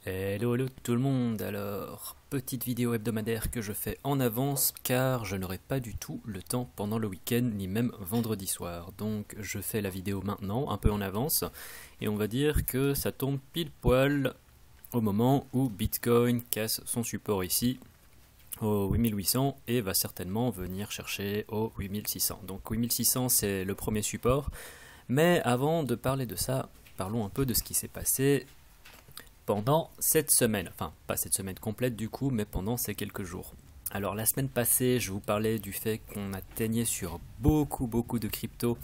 Hello, hello tout le monde. Alors, petite vidéo hebdomadaire que je fais en avance car je n'aurai pas du tout le temps pendant le week-end ni même vendredi soir. Donc je fais la vidéo maintenant, un peu en avance, et on va dire que ça tombe pile poil au moment où Bitcoin casse son support ici au 8800 et va certainement venir chercher au 8600. Donc 8600 c'est le premier support, mais avant de parler de ça, parlons un peu de ce qui s'est passé pendant cette semaine, enfin pas cette semaine complète du coup, mais pendant ces quelques jours. Alors la semaine passée, je vous parlais du fait qu'on atteignait sur beaucoup de cryptos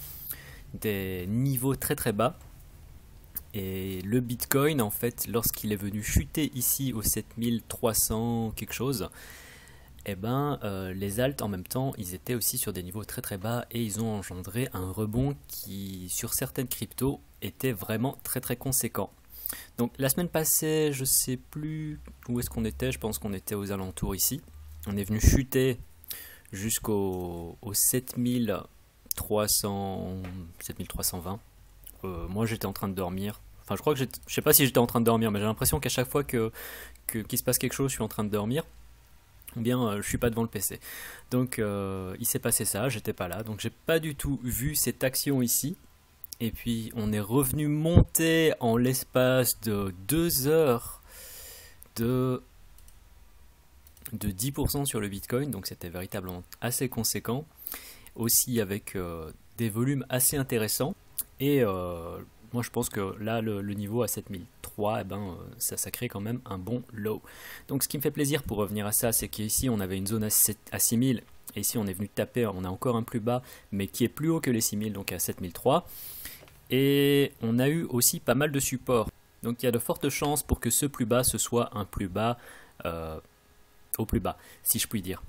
des niveaux très bas. Et le Bitcoin, en fait, lorsqu'il est venu chuter ici aux 7300 quelque chose, eh ben, les alts en même temps, ils étaient aussi sur des niveaux très bas et ils ont engendré un rebond qui, sur certaines cryptos, était vraiment très conséquent. Donc la semaine passée, je sais plus où est-ce qu'on était, je pense qu'on était aux alentours ici. On est venu chuter jusqu'au 7300, 7320. Moi j'étais en train de dormir. Enfin je crois que je sais pas si j'étais en train de dormir, mais j'ai l'impression qu'à chaque fois qu'il se passe quelque chose, je suis en train de dormir. Ou bien je suis pas devant le PC. Donc il s'est passé ça, j'étais pas là, donc j'ai pas du tout vu cette action ici. Et puis on est revenu monter en l'espace de 2 heures de 10% sur le Bitcoin, donc c'était véritablement assez conséquent, aussi avec des volumes assez intéressants. Et moi je pense que là le niveau à 7003, eh ben, ça crée quand même un bon low. Donc ce qui me fait plaisir pour revenir à ça, c'est qu'ici on avait une zone à 6000, et ici on est venu taper, on a encore un plus bas, mais qui est plus haut que les 6000, donc à 7003. Et on a eu aussi pas mal de supports. Donc il y a de fortes chances pour que ce plus bas ce soit un plus bas au plus bas, si je puis dire.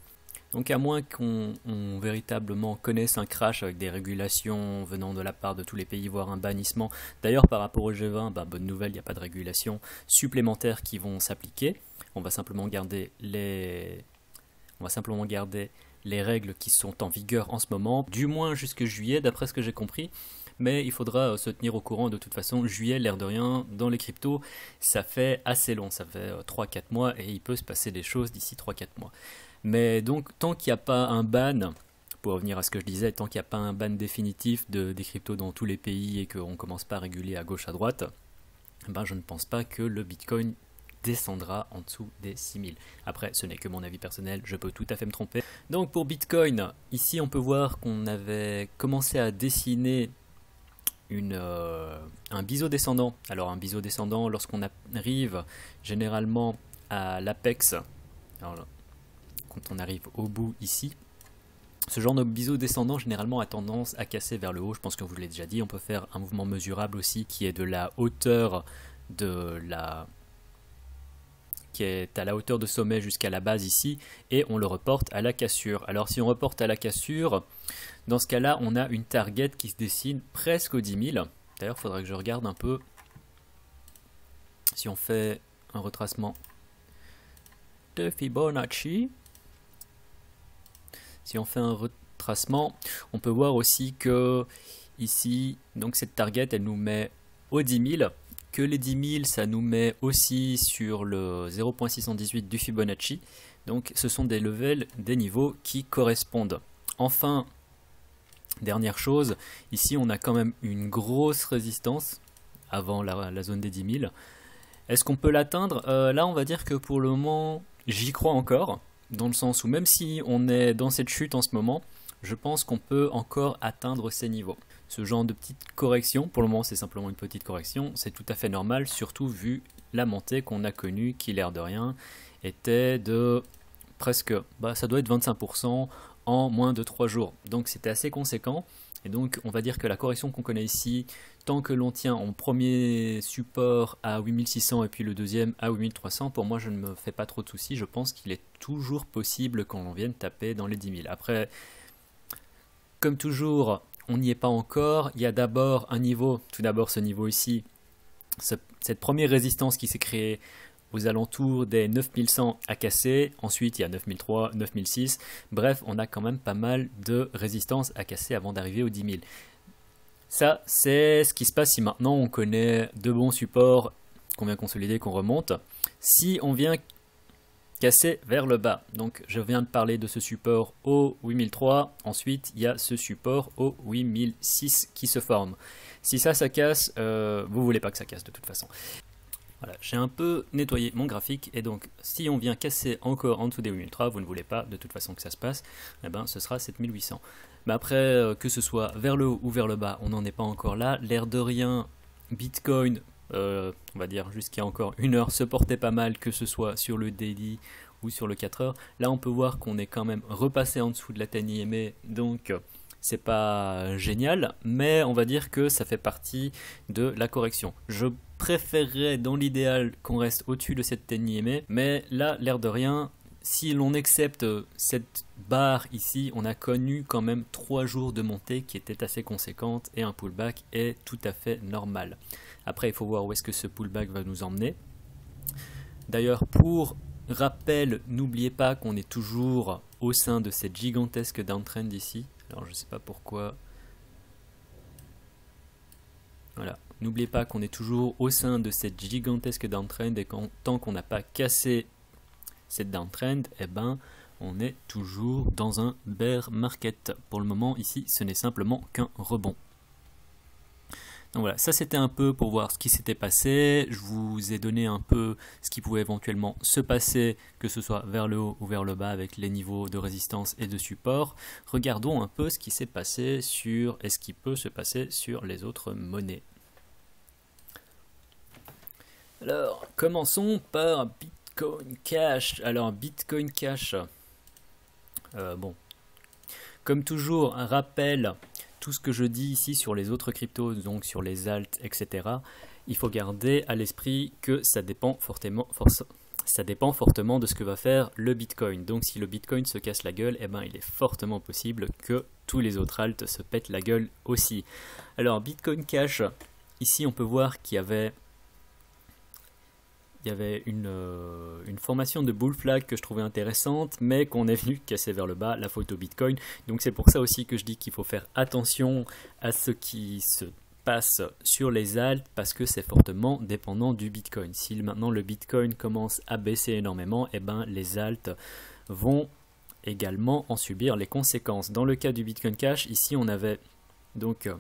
Donc à moins qu'on véritablement connaisse un crash avec des régulations venant de la part de tous les pays, voire un bannissement. D'ailleurs par rapport au G20, bah, bonne nouvelle, il n'y a pas de régulations supplémentaires qui vont s'appliquer. On va simplement garder les règles qui sont en vigueur en ce moment, du moins jusque juillet d'après ce que j'ai compris. Mais il faudra se tenir au courant de toute façon. Juillet, l'air de rien, dans les cryptos, ça fait assez long, ça fait 3-4 mois et il peut se passer des choses d'ici 3-4 mois. Mais donc, tant qu'il n'y a pas un ban, pour revenir à ce que je disais, tant qu'il n'y a pas un ban définitif des cryptos dans tous les pays et qu'on ne commence pas à réguler à gauche à droite, ben je ne pense pas que le Bitcoin descendra en dessous des 6000. Après, ce n'est que mon avis personnel, je peux tout à fait me tromper. Donc pour Bitcoin, ici on peut voir qu'on avait commencé à dessiner un biseau descendant. Alors un biseau descendant, lorsqu'on arrive généralement à l'apex, quand on arrive au bout ici, ce genre de biseau descendant généralement a tendance à casser vers le haut. Je pense que je vous l'ai déjà dit. On peut faire un mouvement mesurable aussi qui est de la hauteur qui est à la hauteur de sommet jusqu'à la base ici, et on le reporte à la cassure. Alors si on reporte à la cassure, dans ce cas là on a une target qui se dessine presque aux 10 000. D'ailleurs il faudrait que je regarde un peu si on fait un retracement de Fibonacci. Si on fait un retracement, on peut voir aussi que ici, donc cette target elle nous met aux 10 000, que les 10 000 ça nous met aussi sur le 0.618 du Fibonacci. Donc ce sont des levels, des niveaux qui correspondent. Enfin, dernière chose, ici on a quand même une grosse résistance avant la zone des 10 000. Est-ce qu'on peut l'atteindre? Là on va dire que pour le moment j'y crois encore, dans le sens où même si on est dans cette chute en ce moment, je pense qu'on peut encore atteindre ces niveaux. Ce genre de petite correction, pour le moment c'est simplement une petite correction, c'est tout à fait normal, surtout vu la montée qu'on a connue, qui l'air de rien était de presque, ça doit être 25% en moins de 3 jours. Donc c'était assez conséquent, et donc on va dire que la correction qu'on connaît ici, tant que l'on tient en premier support à 8600 et puis le deuxième à 8300, pour moi je ne me fais pas trop de soucis, je pense qu'il est toujours possible qu'on en vienne taper dans les 10 000. Après, comme toujours, on n'y est pas encore. Il y a d'abord un niveau, tout d'abord ce niveau ici, cette première résistance qui s'est créée aux alentours des 9100 à casser. Ensuite, il y a 9003, 9006. Bref, on a quand même pas mal de résistance à casser avant d'arriver aux 10 000. Ça, c'est ce qui se passe si maintenant on connaît de bons supports puisqu'on vient consolider, qu'on remonte. Si on vient casser vers le bas, donc je viens de parler de ce support au 8003, ensuite il y a ce support au 8006 qui se forme. Si ça casse, vous voulez pas que ça casse de toute façon. Voilà, j'ai un peu nettoyé mon graphique, et donc si on vient casser encore en dessous des 8003, vous ne voulez pas de toute façon que ça se passe, eh ben, ce sera 7800. Mais après, que ce soit vers le haut ou vers le bas, on n'en est pas encore là. L'air de rien, Bitcoin, on va dire jusqu'à encore 1 heure, se portait pas mal, que ce soit sur le daily ou sur le 4 heures. Là, on peut voir qu'on est quand même repassé en dessous de la 10 EMA, donc c'est pas génial, mais on va dire que ça fait partie de la correction. Je préférerais dans l'idéal qu'on reste au-dessus de cette 10 EMA, mais là, l'air de rien, si l'on accepte cette barre ici, on a connu quand même 3 jours de montée qui étaient assez conséquentes, et un pullback est tout à fait normal. Après, il faut voir où est-ce que ce pullback va nous emmener. D'ailleurs, pour rappel, n'oubliez pas qu'on est toujours au sein de cette gigantesque downtrend ici. Alors, je ne sais pas pourquoi. Voilà. N'oubliez pas qu'on est toujours au sein de cette gigantesque downtrend, et tant qu'on n'a pas cassé cette downtrend, eh ben, on est toujours dans un bear market. Pour le moment, ici, ce n'est simplement qu'un rebond. Donc voilà, ça c'était un peu pour voir ce qui s'était passé. Je vous ai donné un peu ce qui pouvait éventuellement se passer, que ce soit vers le haut ou vers le bas, avec les niveaux de résistance et de support. Regardons un peu ce qui s'est passé sur, et ce qui peut se passer sur les autres monnaies. Alors, commençons par Bitcoin Cash. Alors, Bitcoin Cash, bon, comme toujours, un rappel. Tout ce que je dis ici sur les autres cryptos, donc sur les alts, etc., il faut garder à l'esprit que ça dépend fortement de ce que va faire le Bitcoin. Donc si le Bitcoin se casse la gueule, eh ben, il est fortement possible que tous les autres alts se pètent la gueule aussi. Alors Bitcoin Cash, ici on peut voir qu'il y avait une formation de bull flag que je trouvais intéressante, mais qu'on est venu casser vers le bas, la photo Bitcoin. Donc c'est pour ça aussi que je dis qu'il faut faire attention à ce qui se passe sur les alts, parce que c'est fortement dépendant du Bitcoin. Si maintenant le Bitcoin commence à baisser énormément, eh ben, les alts vont également en subir les conséquences. Dans le cas du Bitcoin Cash, ici on avait donc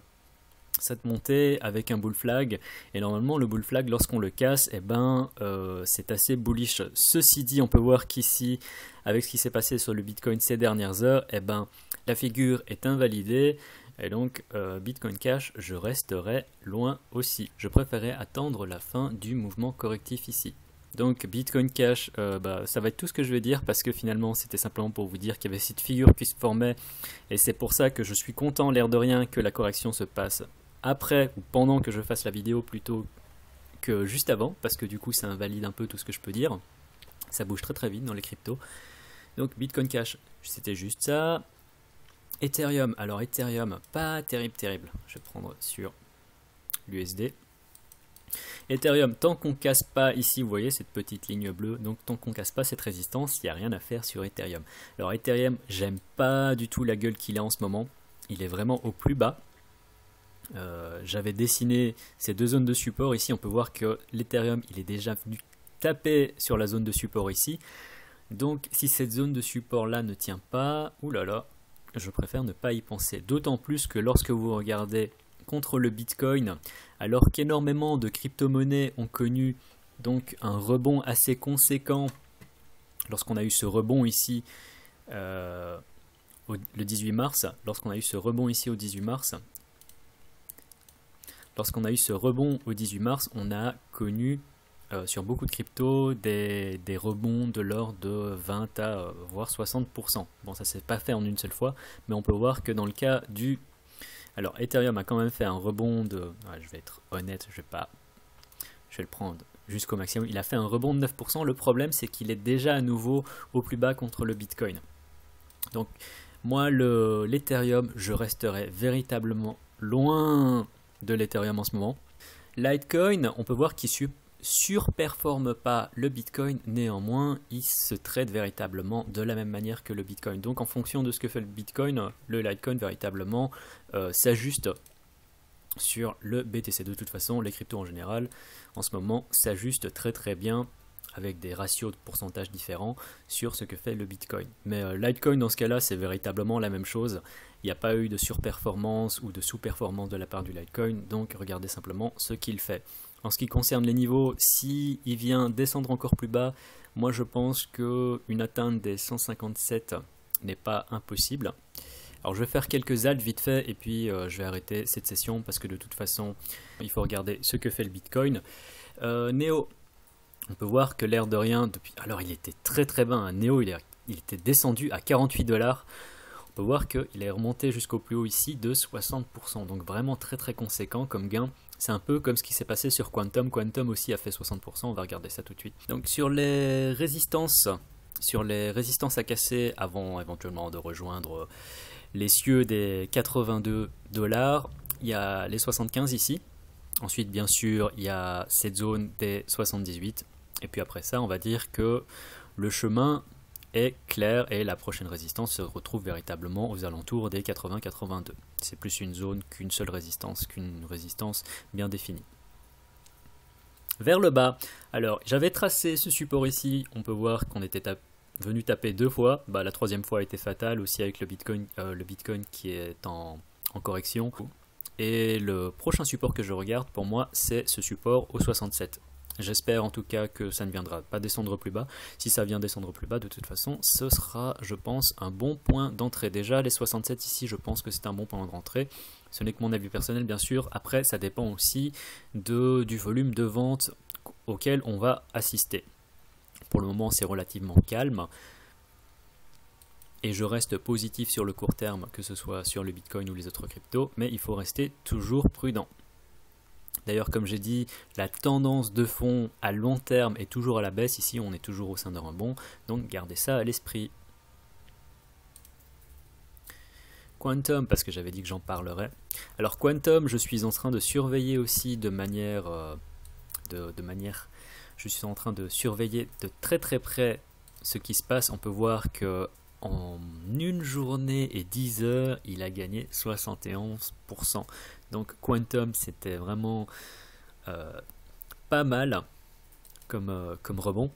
cette montée avec un bull flag, et normalement le bull flag, lorsqu'on le casse, eh ben, c'est assez bullish. Ceci dit, on peut voir qu'ici, avec ce qui s'est passé sur le Bitcoin ces dernières heures, eh ben, la figure est invalidée, et donc Bitcoin Cash, je resterai loin aussi. Je préférais attendre la fin du mouvement correctif ici. Donc Bitcoin Cash, ça va être tout ce que je vais dire, parce que finalement c'était simplement pour vous dire qu'il y avait cette figure qui se formait, et c'est pour ça que je suis content, l'air de rien, que la correction se passe après ou pendant que je fasse la vidéo plutôt que juste avant, parce que du coup ça invalide un peu tout ce que je peux dire. Ça bouge très très vite dans les cryptos. Donc Bitcoin Cash, c'était juste ça. Ethereum, alors Ethereum, pas terrible. Je vais prendre sur l'USD. Ethereum, tant qu'on casse pas ici, vous voyez cette petite ligne bleue, donc tant qu'on casse pas cette résistance, il n'y a rien à faire sur Ethereum. Alors Ethereum, j'aime pas du tout la gueule qu'il a en ce moment. Il est vraiment au plus bas. J'avais dessiné ces deux zones de support. Ici on peut voir que l'Ethereum il est déjà venu taper sur la zone de support ici. Donc si cette zone de support là ne tient pas, oulala, je préfère ne pas y penser. D'autant plus que lorsque vous regardez contre le Bitcoin, alors qu'énormément de crypto-monnaies ont connu donc un rebond assez conséquent, lorsqu'on a eu ce rebond ici le 18 mars, lorsqu'on a eu ce rebond ici au 18 mars, lorsqu'on a eu ce rebond au 18 mars, on a connu sur beaucoup de cryptos des rebonds de l'ordre de 20 à voire 60%. Bon, ça s'est pas fait en une seule fois, mais on peut voir que dans le cas du... Alors, Ethereum a quand même fait un rebond de... Ouais, je vais être honnête, je vais le prendre jusqu'au maximum. Il a fait un rebond de 9%. Le problème, c'est qu'il est déjà à nouveau au plus bas contre le Bitcoin. Donc, moi, l'Ethereum, je resterai véritablement loin de l'Ethereum en ce moment. Litecoin, on peut voir qu'il surperforme pas le Bitcoin, néanmoins il se trade véritablement de la même manière que le Bitcoin. Donc en fonction de ce que fait le Bitcoin, le Litecoin véritablement s'ajuste sur le BTC. De toute façon, les cryptos en général, en ce moment, s'ajustent très très bien avec des ratios de pourcentage différents sur ce que fait le Bitcoin. Mais Litecoin, dans ce cas-là, c'est véritablement la même chose. Il n'y a pas eu de surperformance ou de sous-performance de la part du Litecoin, donc regardez simplement ce qu'il fait. En ce qui concerne les niveaux, s'il vient descendre encore plus bas, moi je pense qu'une atteinte des 157 n'est pas impossible. Alors je vais faire quelques alts vite fait et puis je vais arrêter cette session parce que de toute façon il faut regarder ce que fait le Bitcoin. Neo, on peut voir que l'air de rien, depuis... alors il était très très bas, hein. Neo il était descendu à 48 $. On peut voir qu'il est remonté jusqu'au plus haut ici de 60%, donc vraiment très très conséquent comme gain. C'est un peu comme ce qui s'est passé sur Quantum. Quantum aussi a fait 60%, on va regarder ça tout de suite. Donc sur les résistances à casser avant éventuellement de rejoindre les cieux des 82 $, il y a les 75 ici. Ensuite, bien sûr, il y a cette zone des 78. Et puis après ça, on va dire que le chemin est clair et la prochaine résistance se retrouve véritablement aux alentours des 80-82. C'est plus une zone qu'une seule résistance, qu'une résistance bien définie. Vers le bas, alors j'avais tracé ce support ici, on peut voir qu'on était venu taper 2 fois, la troisième fois a été fatale aussi avec le Bitcoin qui est en correction. Et le prochain support que je regarde pour moi c'est ce support au 67. J'espère en tout cas que ça ne viendra pas descendre plus bas. Si ça vient descendre plus bas, de toute façon, ce sera, je pense, un bon point d'entrée. Déjà, les 67 ici, je pense que c'est un bon point d'entrée. Ce n'est que mon avis personnel, bien sûr. Après, ça dépend aussi du volume de vente auquel on va assister. Pour le moment, c'est relativement calme. Et je reste positif sur le court terme, que ce soit sur le Bitcoin ou les autres cryptos. Mais il faut rester toujours prudent. D'ailleurs, comme j'ai dit, la tendance de fond à long terme est toujours à la baisse. Ici, on est toujours au sein d'un rebond. Donc, gardez ça à l'esprit. Quantum, parce que j'avais dit que j'en parlerais. Alors, Quantum, je suis en train de surveiller aussi de manière... je suis en train de surveiller de très très près ce qui se passe. On peut voir que en une journée et 10 heures, il a gagné 71%. Donc Quantum, c'était vraiment pas mal comme rebond.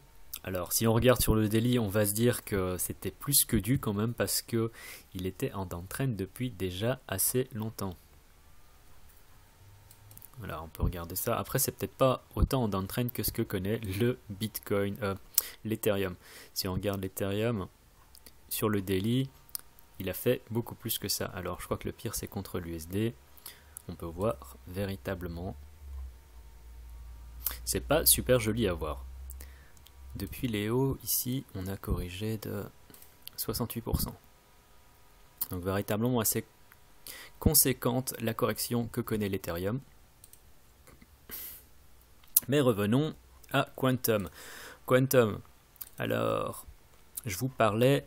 Alors si on regarde sur le daily, on va se dire que c'était plus que dû quand même parce que il était en downtrend depuis déjà assez longtemps. Voilà, on peut regarder ça. Après, c'est peut-être pas autant en downtrend que ce que connaît le Bitcoin, l'Ethereum. Si on regarde l'Ethereum sur le daily, il a fait beaucoup plus que ça. Alors, je crois que le pire, c'est contre l'USD. On peut voir véritablement. C'est pas super joli à voir. Depuis les hauts, ici, on a corrigé de 68%. Donc, véritablement assez conséquente la correction que connaît l'Ethereum. Mais revenons à Quantum. Quantum, alors, je vous parlais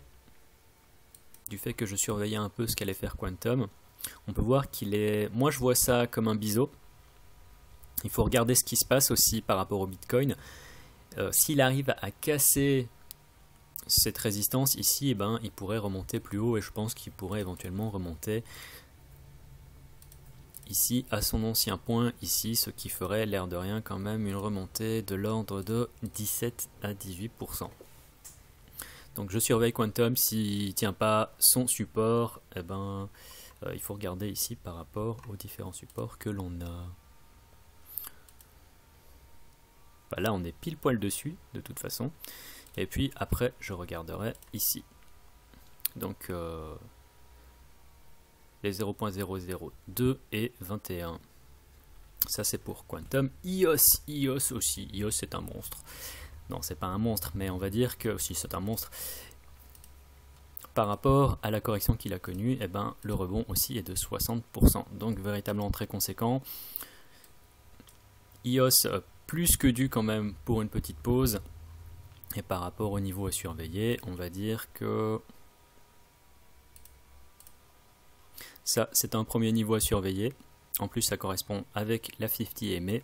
du fait que je surveillais un peu ce qu'allait faire Quantum. On peut voir qu'il est... Moi, je vois ça comme un biseau. Il faut regarder ce qui se passe aussi par rapport au Bitcoin. S'il arrive à casser cette résistance ici, il pourrait remonter plus haut et je pense qu'il pourrait éventuellement remonter ici à son ancien point, ici, ce qui ferait l'air de rien quand même une remontée de l'ordre de 17 à 18%. Donc je surveille Quantum, s'il ne tient pas son support, il faut regarder ici par rapport aux différents supports que l'on a. Là on est pile poil dessus de toute façon. Et puis après je regarderai ici. Donc les 0.002 et 21. Ça c'est pour Quantum. EOS aussi. EOS c'est un monstre. Non, c'est pas un monstre, mais on va dire que si c'est un monstre. Par rapport à la correction qu'il a connue, le rebond aussi est de 60%. Donc véritablement très conséquent. EOS plus que dû quand même pour une petite pause. Et par rapport au niveau à surveiller, on va dire que ça c'est un premier niveau à surveiller. En plus ça correspond avec la 50 EMA.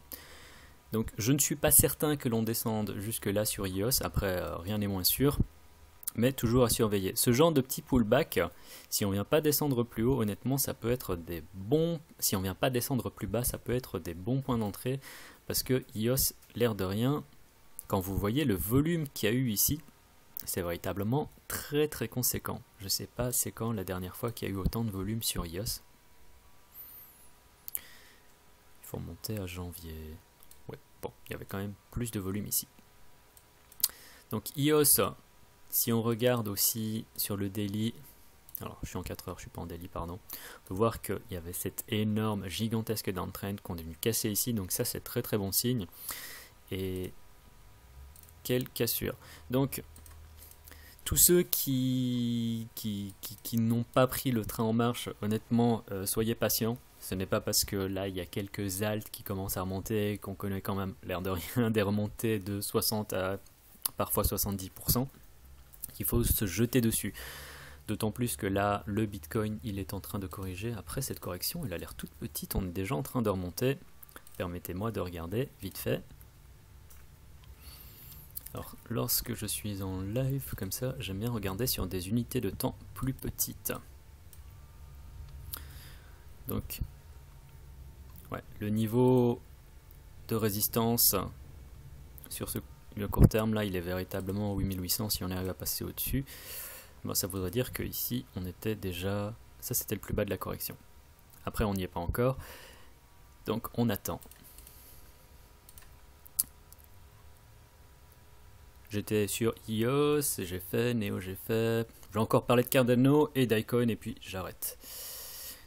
Donc je ne suis pas certain que l'on descende jusque là sur EOS, après rien n'est moins sûr. mais toujours à surveiller. Ce genre de petit pullback, si on vient pas descendre plus haut, honnêtement, ça peut être des bons. Si on vient pas descendre plus bas, ça peut être des bons points d'entrée, parce que EOS, l'air de rien, quand vous voyez le volume qu'il y a eu ici, c'est véritablement très très conséquent. Je sais pas c'est quand la dernière fois qu'il y a eu autant de volume sur EOS. Il faut monter à janvier. Ouais, bon, il y avait quand même plus de volume ici. Donc EOS, si on regarde aussi sur le daily, alors je suis en 4 heures, je suis pas en daily, pardon, on peut voir qu'il y avait cette énorme, gigantesque downtrend qu'on est venu casser ici, donc ça c'est très très bon signe. Et quelle cassure. Donc tous ceux qui n'ont pas pris le train en marche, honnêtement, soyez patients. Ce n'est pas parce que là il y a quelques alts qui commencent à remonter, qu'on connaît quand même l'air de rien des remontées de 60 à parfois 70%, qu'il faut se jeter dessus. D'autant plus que là, le Bitcoin, il est en train de corriger. Après cette correction, il a l'air toute petite, on est déjà en train de remonter. Permettez-moi de regarder vite fait. Alors, lorsque je suis en live comme ça, j'aime bien regarder sur des unités de temps plus petites. Donc, ouais, le niveau de résistance sur le court terme, là, il est véritablement 8800 si on arrive à passer au-dessus. Bon, ça voudrait dire que ici, on était déjà... Ça, c'était le plus bas de la correction. Après, on n'y est pas encore. Donc, on attend. J'étais sur EOS, j'ai fait, Neo j'ai fait... J'ai encore parlé de Cardano et d'Icon, et puis j'arrête.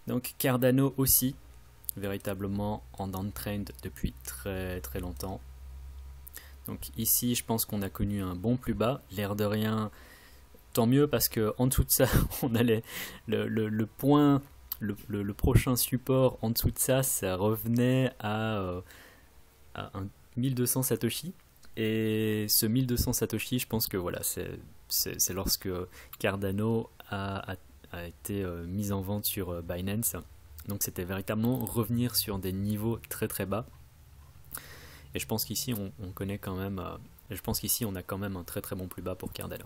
Donc, Cardano aussi, véritablement en downtrend depuis très très longtemps. Donc ici, je pense qu'on a connu un bon plus bas. L'air de rien... Tant mieux parce que en dessous de ça, on a le point, le prochain support en dessous de ça, ça revenait à un 1200 Satoshi. Et ce 1200 Satoshi, je pense que voilà, c'est lorsque Cardano a été mis en vente sur Binance. Donc c'était véritablement revenir sur des niveaux très très bas. Et je pense qu'ici on connaît quand même, je pense qu'ici on a quand même un très très bon plus bas pour Cardano.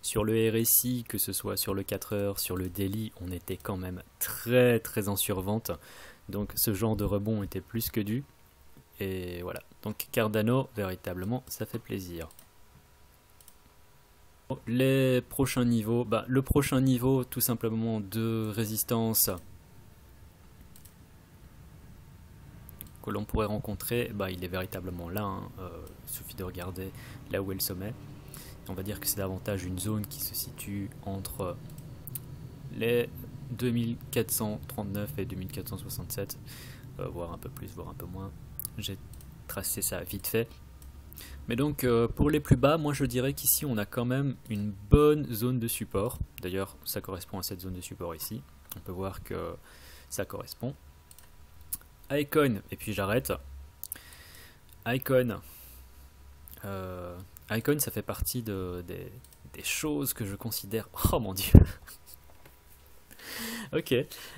Sur le RSI, que ce soit sur le 4 heures, sur le daily, on était quand même très très en survente. Donc ce genre de rebond était plus que dû. Et voilà. Donc Cardano, véritablement, ça fait plaisir. Les prochains niveaux, le prochain niveau tout simplement de résistance que l'on pourrait rencontrer, il est véritablement là. Il suffit de regarder là où est le sommet. On va dire que c'est davantage une zone qui se situe entre les 2439 et 2467, voire un peu plus, voire un peu moins. J'ai tracé ça vite fait. Mais donc pour les plus bas, moi je dirais qu'ici on a quand même une bonne zone de support. D'ailleurs ça correspond à cette zone de support ici. On peut voir que ça correspond. Icon, et puis j'arrête. Icon. Icon, ça fait partie des choses que je considère... Oh mon dieu. Ok.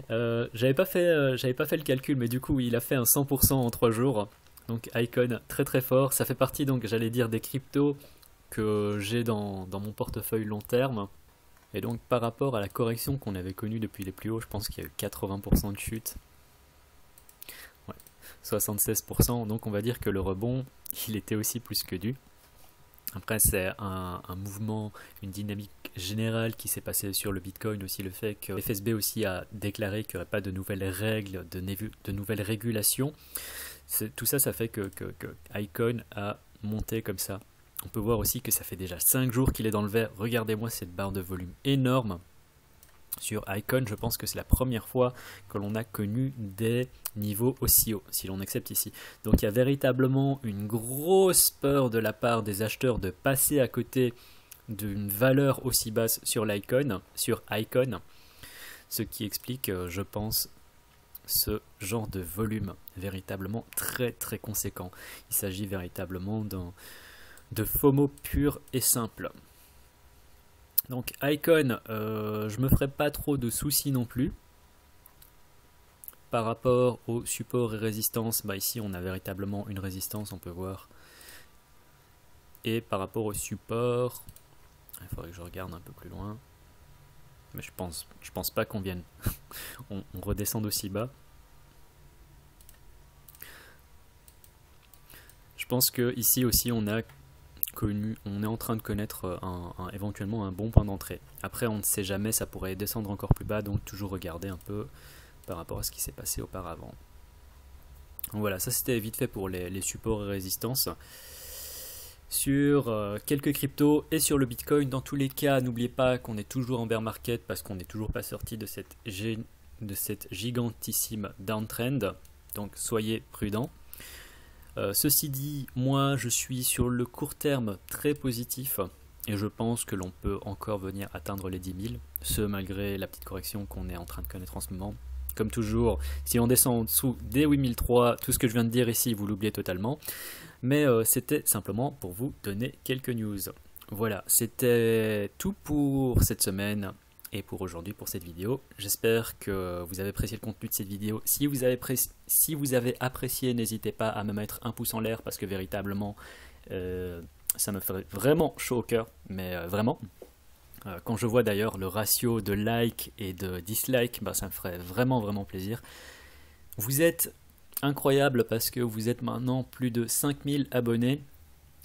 J'avais pas fait le calcul, mais du coup, il a fait un 100% en 3 jours. Donc Icon, très très fort. Ça fait partie, donc j'allais dire, des cryptos que j'ai dans mon portefeuille long terme. Et donc par rapport à la correction qu'on avait connue depuis les plus hauts, je pense qu'il y a eu 80% de chute. Ouais, 76%. Donc on va dire que le rebond, il était aussi plus que dû. Après, c'est un mouvement, une dynamique générale qui s'est passée sur le Bitcoin, aussi le fait que FSB aussi a déclaré qu'il n'y aurait pas de nouvelles règles, de nouvelles régulations. Tout ça, ça fait que Icon a monté comme ça. On peut voir aussi que ça fait déjà 5 jours qu'il est dans le vert. Regardez-moi cette barre de volume énorme. Sur Icon, je pense que c'est la première fois que l'on a connu des niveaux aussi hauts, si l'on accepte ici. Donc il y a véritablement une grosse peur de la part des acheteurs de passer à côté d'une valeur aussi basse sur Icon, ce qui explique, je pense, ce genre de volume véritablement très très conséquent. Il s'agit véritablement de FOMO pur et simple. Donc Icon, je me ferai pas trop de soucis non plus. Par rapport au support et résistance, ici on a véritablement une résistance, on peut voir. Et par rapport au support, Il faudrait que je regarde un peu plus loin. Mais je pense pas qu'on vienne. on redescend d'aussi bas. Je pense que ici aussi on est en train de connaître éventuellement un bon point d'entrée. Après on ne sait jamais, ça pourrait descendre encore plus bas, donc toujours regarder un peu par rapport à ce qui s'est passé auparavant. Donc voilà, ça c'était vite fait pour les supports et résistances. Sur quelques cryptos et sur le Bitcoin, dans tous les cas, n'oubliez pas qu'on est toujours en bear market parce qu'on n'est toujours pas sorti de cette gigantissime downtrend, donc soyez prudents. Ceci dit, moi je suis sur le court terme très positif et je pense que l'on peut encore venir atteindre les 10 000, ce malgré la petite correction qu'on est en train de connaître en ce moment. Comme toujours, si on descend en dessous des 8003, tout ce que je viens de dire ici, vous l'oubliez totalement. Mais c'était simplement pour vous donner quelques news. Voilà, c'était tout pour cette semaine et pour aujourd'hui pour cette vidéo. J'espère que vous avez apprécié le contenu de cette vidéo. Si vous avez apprécié, n'hésitez pas à me mettre un pouce en l'air parce que véritablement, ça me ferait vraiment chaud au cœur. Mais vraiment, quand je vois d'ailleurs le ratio de likes et de dislikes, ça me ferait vraiment plaisir. Vous êtes incroyable parce que vous êtes maintenant plus de 5000 abonnés.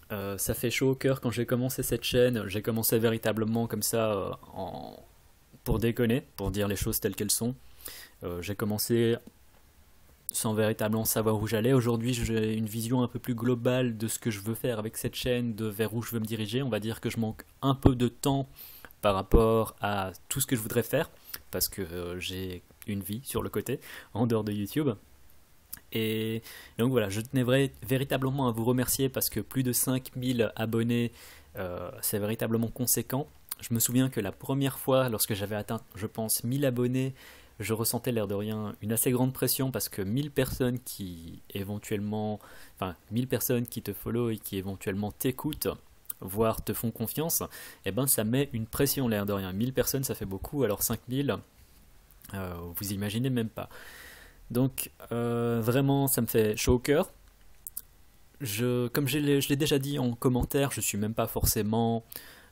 Ça fait chaud au cœur. Quand j'ai commencé cette chaîne, j'ai commencé véritablement comme ça pour déconner, pour dire les choses telles qu'elles sont. J'ai commencé sans véritablement savoir où j'allais. Aujourd'hui, j'ai une vision un peu plus globale de ce que je veux faire avec cette chaîne, de vers où je veux me diriger. On va dire que je manque un peu de temps par rapport à tout ce que je voudrais faire parce que j'ai une vie sur le côté en dehors de YouTube. Et donc voilà, je tenais véritablement à vous remercier parce que plus de 5000 abonnés, c'est véritablement conséquent. Je me souviens que la première fois, lorsque j'avais atteint, je pense, 1000 abonnés, je ressentais l'air de rien une assez grande pression parce que 1000 personnes qui éventuellement, 1000 personnes qui te follow et qui éventuellement t'écoutent, voire te font confiance, ça met une pression l'air de rien. 1000 personnes, ça fait beaucoup, alors 5000, vous imaginez même pas. Donc vraiment ça me fait chaud au cœur. Comme je l'ai déjà dit en commentaire, je suis même pas forcément,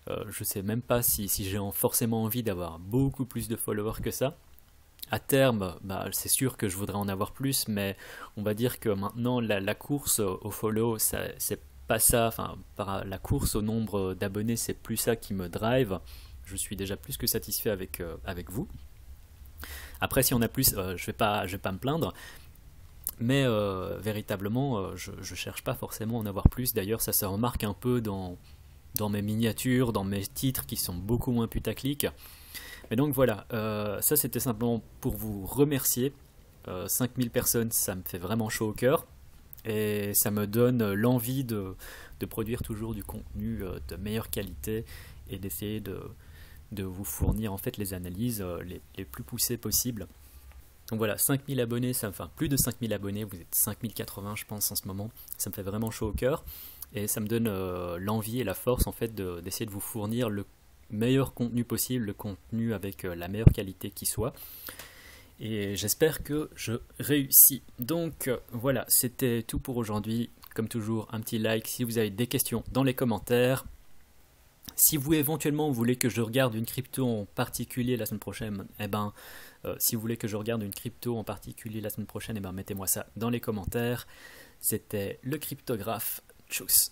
je sais même pas si j'ai forcément envie d'avoir beaucoup plus de followers que ça. À terme, c'est sûr que je voudrais en avoir plus, mais on va dire que maintenant la course au follow, c'est pas ça. Par la course au nombre d'abonnés, c'est plus ça qui me drive. Je suis déjà plus que satisfait avec vous. Après, si on a plus, je vais pas me plaindre, mais véritablement, je cherche pas forcément à en avoir plus. D'ailleurs, ça se remarque un peu dans mes miniatures, dans mes titres qui sont beaucoup moins putaclic. Mais donc voilà, ça c'était simplement pour vous remercier. 5000 personnes, ça me fait vraiment chaud au cœur. Et ça me donne l'envie de produire toujours du contenu de meilleure qualité et d'essayer de vous fournir en fait les analyses les plus poussées possibles. Donc voilà, 5000 abonnés, plus de 5000 abonnés, vous êtes 5080 je pense en ce moment, ça me fait vraiment chaud au cœur et ça me donne l'envie et la force en fait d'essayer de vous fournir le meilleur contenu possible, le contenu avec la meilleure qualité qui soit. Et j'espère que je réussis. Donc voilà, c'était tout pour aujourd'hui. Comme toujours, un petit like si vous avez des questions dans les commentaires. Si vous éventuellement voulez que je regarde une crypto en particulier la semaine prochaine, si vous voulez que je regarde une crypto en particulier la semaine prochaine, mettez-moi ça dans les commentaires. C'était le cryptographe. Tchuss.